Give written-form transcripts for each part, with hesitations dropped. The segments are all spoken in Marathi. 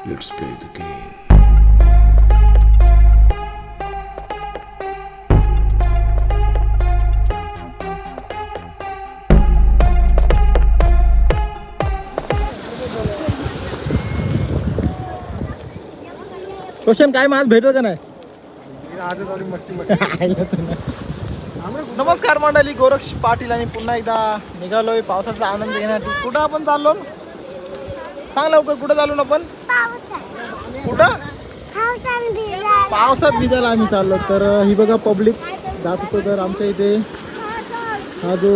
Let's play the game. Question काय माझ भेटो का नाही? मस्ती मस्ती. नमस्कार मंडळी, गोरक्ष पाटील आणि पुन्हा एकदा निघालोय पावसाचा आनंद घेण्यासाठी. कुठं आपण चाललो? सांग लवकर, कुठं चाललो ना आपण? कुठं? पावसात भिजायला आम्ही चाललो. तर ही बघा पब्लिक जात होतो. तर आमच्या इथे हा जो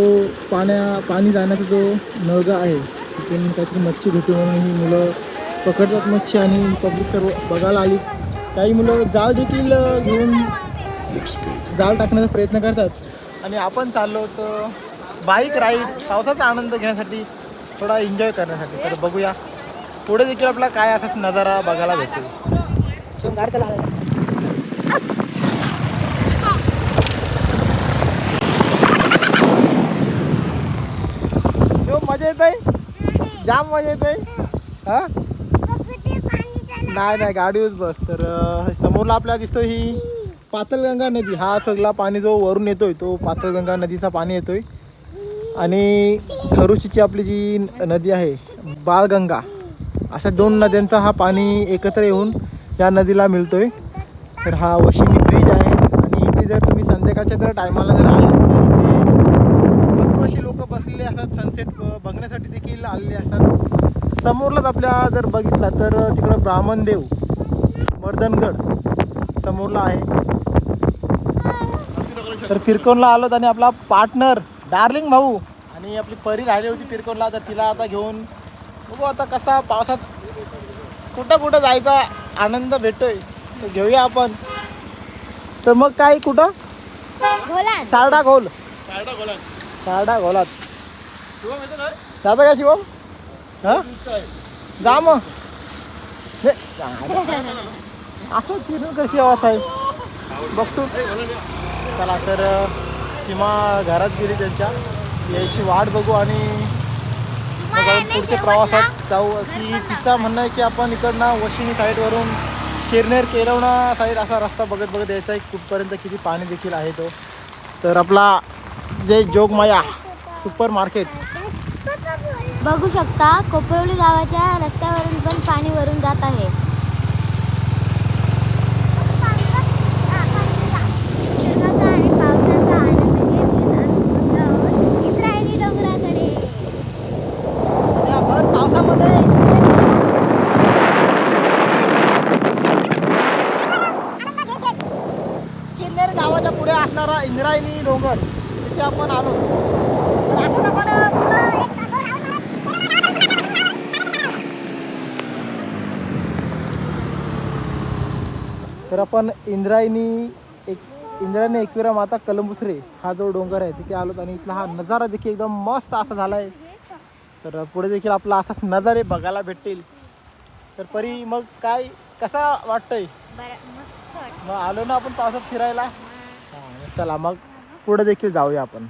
पाणी जाण्याचा जो नळगा आहे तिथून काहीतरी मच्छी भेटू म्हणून ही मुलं पकडतात मच्छी आणि पब्लिक सर्व बघायला आली. काही मुलं जाळ देखील घेऊन जाळ टाकण्याचा प्रयत्न करतात आणि आपण चाललो तर बाईक राईड पावसाचा आनंद घेण्यासाठी, थोडा एन्जॉय करण्यासाठी. तर बघूया पुढे देखील आपला काय असा नजारा बघायला भेटेल. मजा येत आहे, जाम मजा येत आहे. हा नाही गाडीवर बस. तर समोरला आपल्याला दिसतो ही पातळगंगा नदी. हा सगळा पाणी जो वरून येतोय तो पातळगंगा नदीचा पाणी येतोय आणि खरुशीची आपली जी नदी आहे बाळगंगा, अशा दोन नद्यांचा हा पाणी एकत्र येऊन या नदीला मिळतोय. तर हा वशिनी ब्रिज आहे आणि इथे जर तुम्ही संध्याकाळच्या जर टायमाला जर आलात तर इथे भरपूर अशी लोक बसलेले असतात, सनसेट बघण्यासाठी देखील आलेले असतात. समोरलाच आपल्या जर बघितला तर तिकडं ब्राह्मणदेव मर्दनगड समोरला आहे. तर पिरकोनला आलोत आणि आपला पार्टनर डार्लिंग भाऊ आणि आपली परी राहिली होती पिरकोनला. तर तिला आता घेऊन बघू आता कसा पावसात कुठं जायचा आनंद भेटतोय तर घेऊया आपण. तर मग काय कुठं? सारडा घोलात जाता का शिवम? हा जा मग. असं फिरून कशी आवाज आहे बघतो. चला तर सीमा घरात गेली, त्यांच्या यायची वाट बघू आणि मग पुढच्या प्रवासात जाऊ. की तिचा म्हणणं आहे की आपण इकडनं वशिनी साईडवरून चिरनेर केलवणा साईड असा रस्ता बघत यायचा आहे कुठपर्यंत किती पाणी देखील आहे तो. तर आपला जे जोगमाया सुपर मार्केट बघू शकता, कोपरवली गावाच्या रस्त्यावरून पण पाणी वरून जात आहे. आणि पावसाचा आनंद घेत इंद्रायणी डोंगराकडे. पावसामध्ये चिरनेर गावाच्या पुढे असणारा इंद्रायणी डोंगर तिथे आपण आलो. तर आपण इंद्रायणी एकविरा माता कलंबुसरे हा जो डोंगर आहे तिथे आलो आणि इथला हा नजारा देखील एकदम मस्त असा झाला आहे. तर पुढे देखील आपला असाच नजारे बघायला भेटतील. तर परी मग काय कसा वाटतंय? मग आलो ना आपण पावसात फिरायला. चला मग पुढे देखील जाऊया आपण.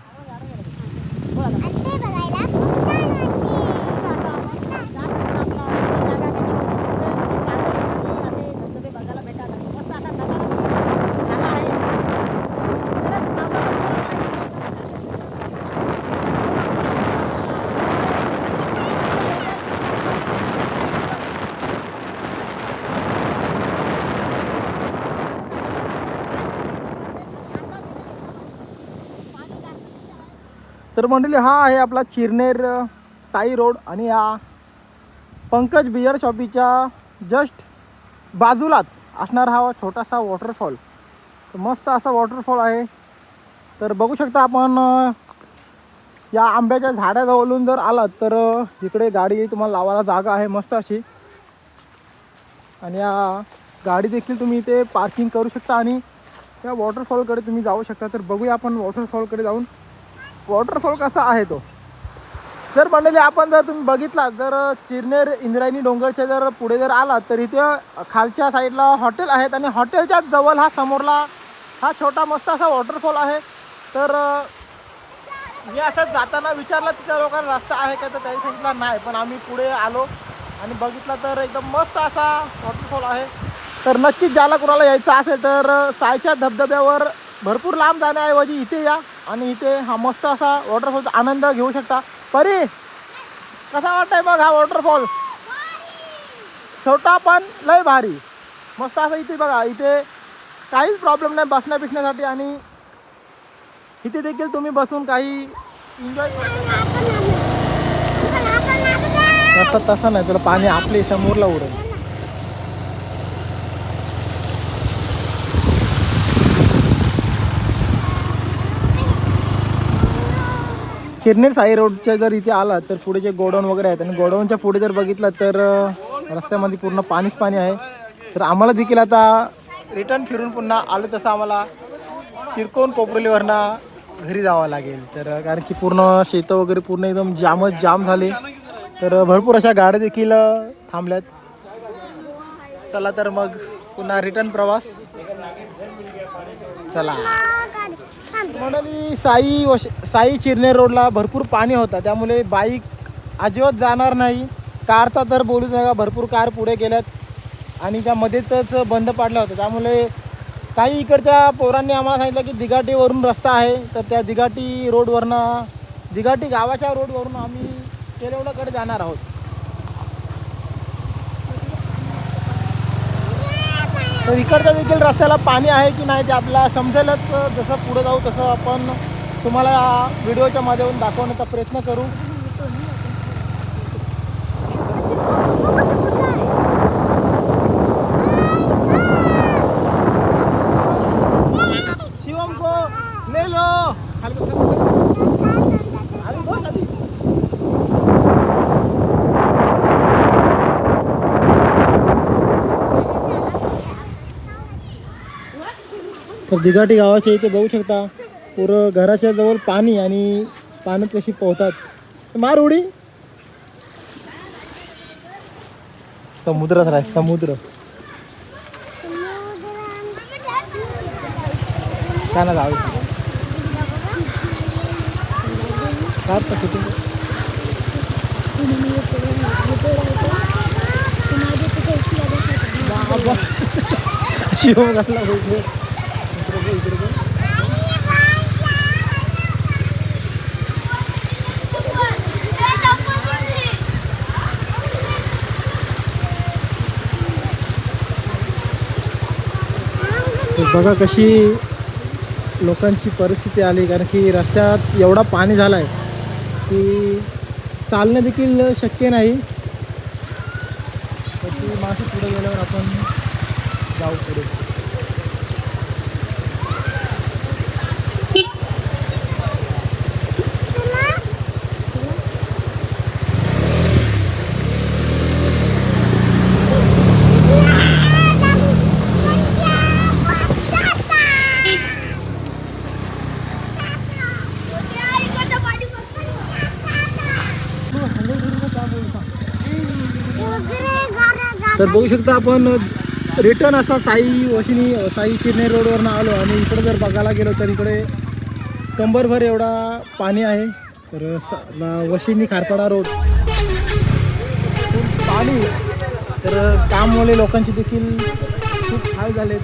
तर मंडळी हा आहे आपला चिरनेर साई रोड आणि हा पंकज बियर शॉपीच्या जस्ट बाजूलाच असणारा हा छोटासा वॉटरफॉल. मस्त असा वॉटरफॉल आहे. तर बघू शकता आपण या आंब्याच्या झाडाजवळून जर आलात तर इकडे गाडी तुम्हाला लावायला जागा आहे मस्त अशी आणि या गाडी देखील तुम्ही इथे पार्किंग करू शकता आणि या वॉटरफॉलकडे तुम्ही जाऊ शकता. तर बघूया आपण वॉटरफॉलकडे जाऊन वॉटरफॉल कसा आहे तो. जर मंडळी आपण जर तुम्ही बघितला जर चिरनेर इंद्रायणी डोंगरच्या जर पुढे जर आलात तर इथे खालच्या साईडला हॉटेल आहेत आणि हॉटेलच्या जवळ हा समोरला हा छोटा मस्त असा वॉटरफॉल आहे. तर मी असं जाताना विचारलं तिथल्या लोकांना रस्ता आहे का, तर त्यांनी सांगितलं नाही. पण आम्ही पुढे आलो आणि बघितला तर एकदम मस्त असा वॉटरफॉल आहे. तर नक्कीच ज्याला कोणाला यायचं असेल तर सायच्या धबधब्यावर भरपूर लांब जाण्याऐवजी इथे या आणि इथे हा मस्त असा वॉटरफॉलचा आनंद घेऊ शकता. परी कसा वाटतंय मग हा वॉटरफॉल? छोटा पण लय भारी मस्त असं. इथे बघा, इथे काहीच प्रॉब्लेम नाही बसण्या बिसण्यासाठी आणि इथे देखील तुम्ही बसून काही एन्जॉय तसं नाही, तुला पाणी आपले समोरला उडेल. चिरनेर साई रोडच्या जर इथे आला तर पुढे जे गोडाऊन वगैरे आहेत आणि गोडाऊनच्या पुढे जर बघितलं तर रस्त्यामध्ये पूर्ण पाणीच पाणी आहे. तर आम्हाला देखील आता रिटर्न फिरून पुन्हा आलं तसं आम्हाला किरकोन कोपरलीवरनं घरी जावं लागेल. तर कारण की पूर्ण शेतं वगैरे पूर्ण एकदम जाम झाले. तर भरपूर अशा गाड्या देखील थांबल्यात. चला तर मग पुन्हा रिटर्न प्रवास. चला मंडळी, साई चिरनेर रोडला भरपूर पाणी होता त्यामुळे बाईक अजिबात जाणार नाही. कारचा तर बोलूच नका, भरपूर कार पुढे गेल्यात आणि त्यामध्येच बंद पाडला होता. त्यामुळे काही इकडच्या पोरांनी आम्हाला सांगितलं की दिघाटीवरून रस्ता आहे, तर त्या दिघाटी रोडवरनं दिघाटी गावाच्या रोडवरून आम्ही केलवडाकडे जाणार आहोत. तर इकडच्या देखील रस्त्याला पाणी आहे की नाही ते आपल्याला समजेलच. जसं पुढे जाऊ तसं आपण तुम्हाला व्हिडिओच्या माध्यमातून दाखवण्याचा प्रयत्न करू. शिवम को ले लो. तर दिघाटी गावाच्या इथे बघू शकता पुरं घराच्या जवळ पाणी आणि पाण्यात कशी पोहतात. मार उडी. समुद्रात राह समुद्र काय ना जाऊ शिव घातला बघा कशी लोकांची परिस्थिती आली. कारण की रस्त्यात एवढा पाणी झाला आहे की चालणं देखील शक्य नाही. तर ती मासे पुढे गेल्यावर आपण जाऊ पुढे. तर बघू शकता आपण रिटर्न असा साई चिरनेर रोडवरनं आलो आणि इकडे जर बघायला गेलो तर इकडे कंबरभर एवढा पाणी आहे. तर वशिनी खारपाडा रोड खूप पाणी. तर त्यामुळे लोकांचे देखील खूप हाल झालेत.